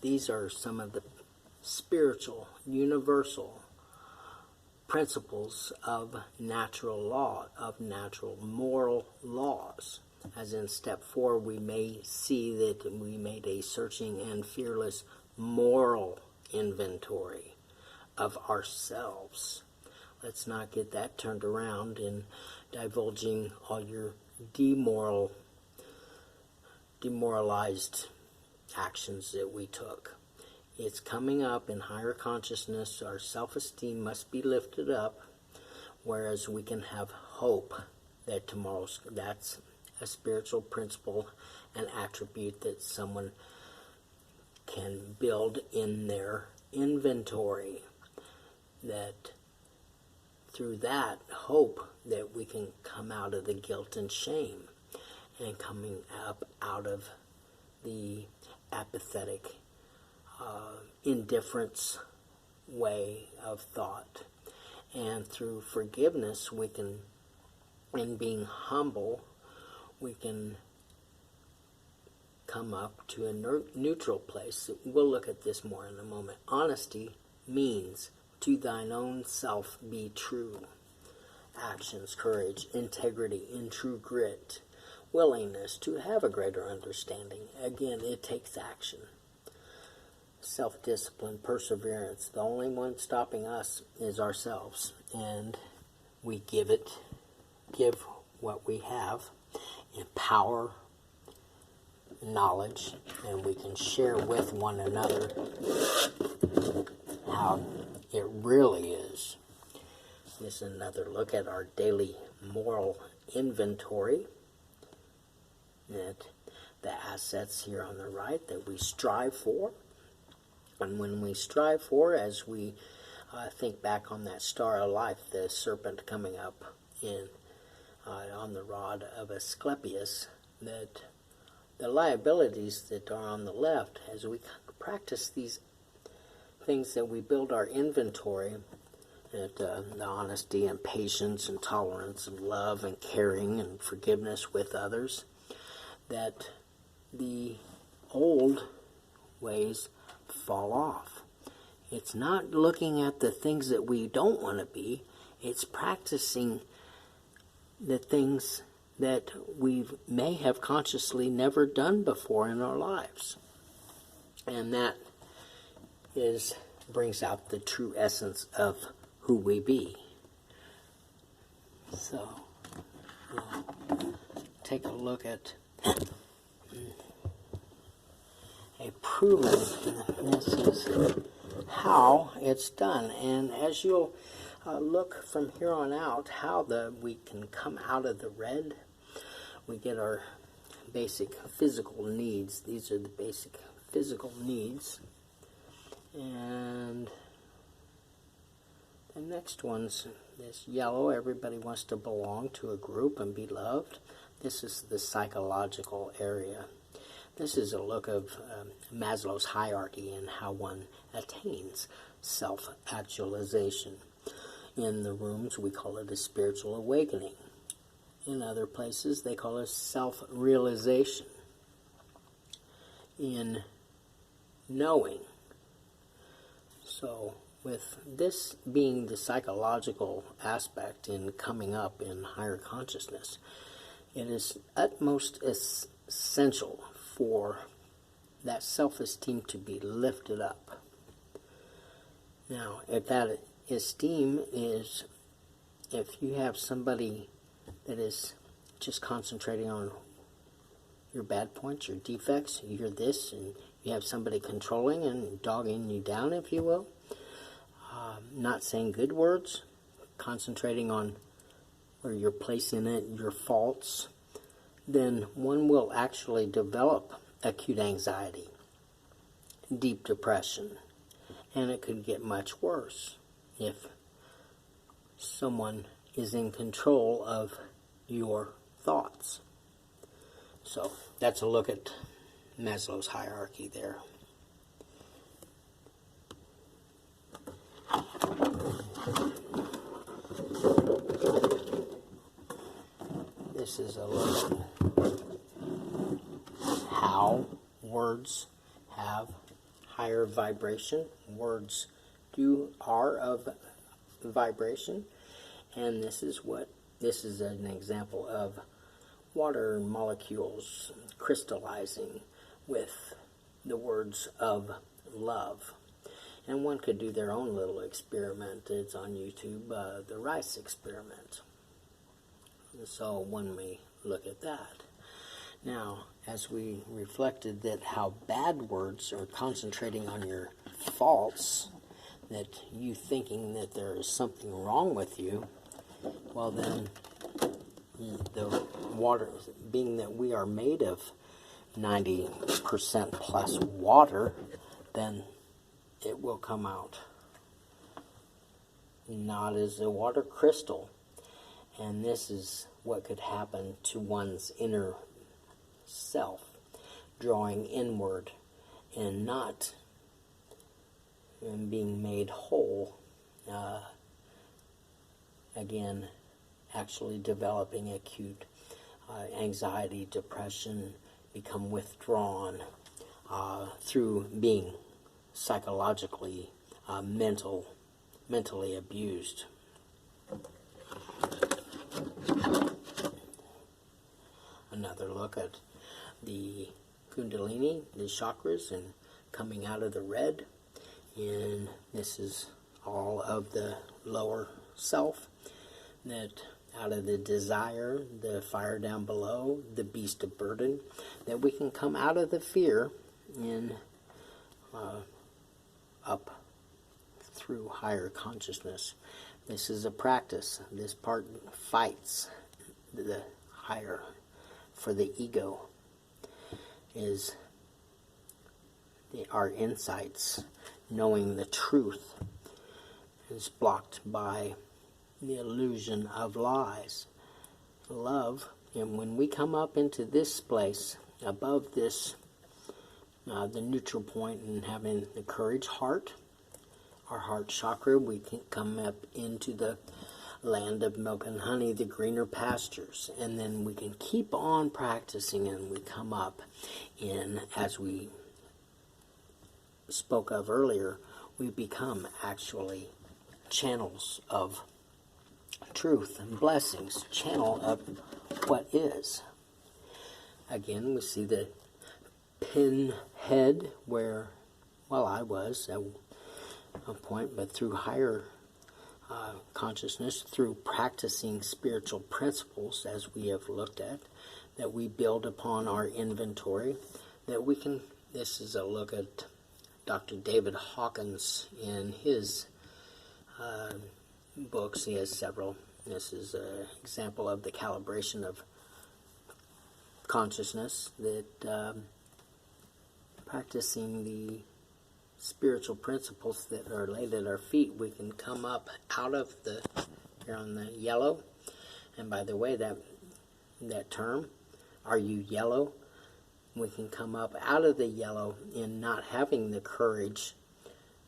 these are some of the spiritual, universal principles of natural law, of natural moral laws. As in step 4, we may see that we made a searching and fearless moral inventory of ourselves. Let's not get that turned around in divulging all your demoralized actions that we took. It's coming up in higher consciousness. Our self-esteem must be lifted up, whereas we can have hope that that's a spiritual principle, an attribute that someone can build in their inventory, that through that hope that we can come out of the guilt and shame and coming up out of the apathetic indifference way of thought. And through forgiveness, we can, and being humble, we can come up to a neutral place. We'll look at this more in a moment. Honesty means to thine own self be true. Actions, courage, integrity, and true grit. Willingness to have a greater understanding. Again, it takes action. Self-discipline, perseverance. The only one stopping us is ourselves. And we give what we have in power, knowledge, and we can share with one another how it really is. This is another look at our daily moral inventory. That the assets here on the right that we strive for. And when we strive for, as we think back on that star of life, the serpent coming up on the rod of Asclepius, that the liabilities that are on the left, as we practice these things that we build our inventory, that the honesty and patience and tolerance and love and caring and forgiveness with others, that the old ways fall off. It's not looking at the things that we don't want to be. It's practicing the things that we may have consciously never done before in our lives. And that brings out the true essence of who we be. So, we'll take a look at a proven, this is how it's done. And as you'll look from here on out, how we can come out of the red, we get our basic physical needs. These are the basic physical needs. And the next one's this yellow. Everybody wants to belong to a group and be loved. This is the psychological area. This is a look of Maslow's hierarchy and how one attains self-actualization. In the rooms, we call it a spiritual awakening. In other places, they call it self-realization. In knowing. So, with this being the psychological aspect in coming up in higher consciousness, it is utmost essential for that self-esteem to be lifted up. Now, if that esteem is, if you have somebody that is just concentrating on your bad points, your defects, you're this, and you have somebody controlling and dogging you down, if you will, not saying good words, concentrating on where you're placing it, your faults, then one will actually develop acute anxiety, deep depression, and it could get much worse if someone is in control of your thoughts. So that's a look at Maslow's hierarchy there. This is a look at how words have higher vibration. Words are of vibration, and this is an example of water molecules crystallizing with the words of love. And one could do their own little experiment. It's on YouTube, the rice experiment. So when we look at that. Now, as we reflected that how bad words are concentrating on your faults, that you thinking that there is something wrong with you, well then, the water, being that we are made of 90% plus water, then it will come out not as a water crystal. And this is what could happen to one's inner self, drawing inward and not being made whole. Again, actually developing acute anxiety, depression, become withdrawn through being psychologically, mentally abused. Another look at the Kundalini, the chakras, and coming out of the red. And this is all of the lower self, that out of the desire, the fire down below, the beast of burden, that we can come out of the fear and up through higher consciousness. This is a practice. This part fights the higher for the ego, is our insights, knowing the truth is blocked by the illusion of lies. Love, and when we come up into this place, above this, the neutral point, and having the courage heart, our heart chakra, we can come up into the land of milk and honey, the greener pastures, and then we can keep on practicing, and we come up in, as we spoke of earlier, we become actually channels of truth and blessings, channel of what is. Again, we see the pinhead where, well, I was at a point, but through higher consciousness, through practicing spiritual principles, as we have looked at, that we build upon our inventory, that we can, this is a look at Dr. David Hawkins in his books. He has several. This is an example of the calibration of consciousness, that practicing the spiritual principles that are laid at our feet, we can come up out of the, here on the yellow, and by the way, that term, are you yellow? We can come up out of the yellow in not having the courage.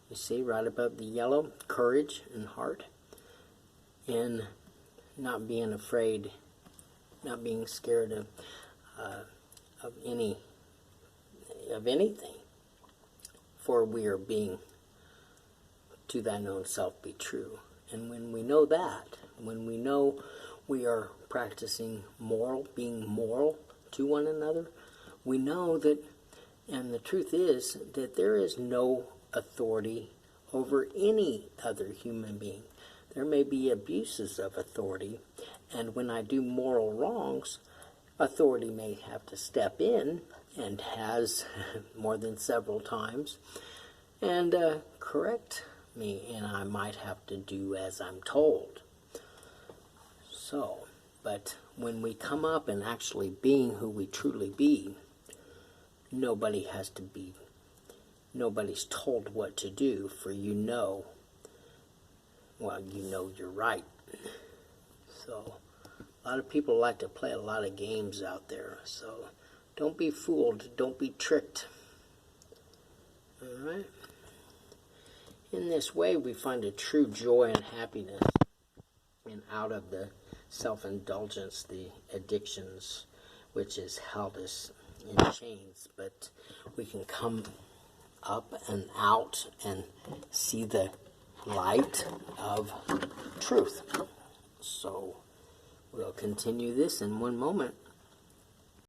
You see, right above the yellow, courage and heart, and not being afraid, not being scared of anything. For we are being, to thine own self be true. And when we know that, when we know we are practicing being moral to one another, we know that, and the truth is, that there is no authority over any other human being. There may be abuses of authority, and when I do moral wrongs, authority may have to step in, and has more than several times, and correct me, and I might have to do as I'm told. So, but when we come up and actually being who we truly be, nobody's told what to do, for you know you're right. So, a lot of people like to play a lot of games out there, so don't be fooled, don't be tricked. Alright? In this way, we find a true joy and happiness, and out of the self-indulgence, the addictions, which has held us in chains, but we can come up and out and see the light of truth. So we'll continue this in one moment.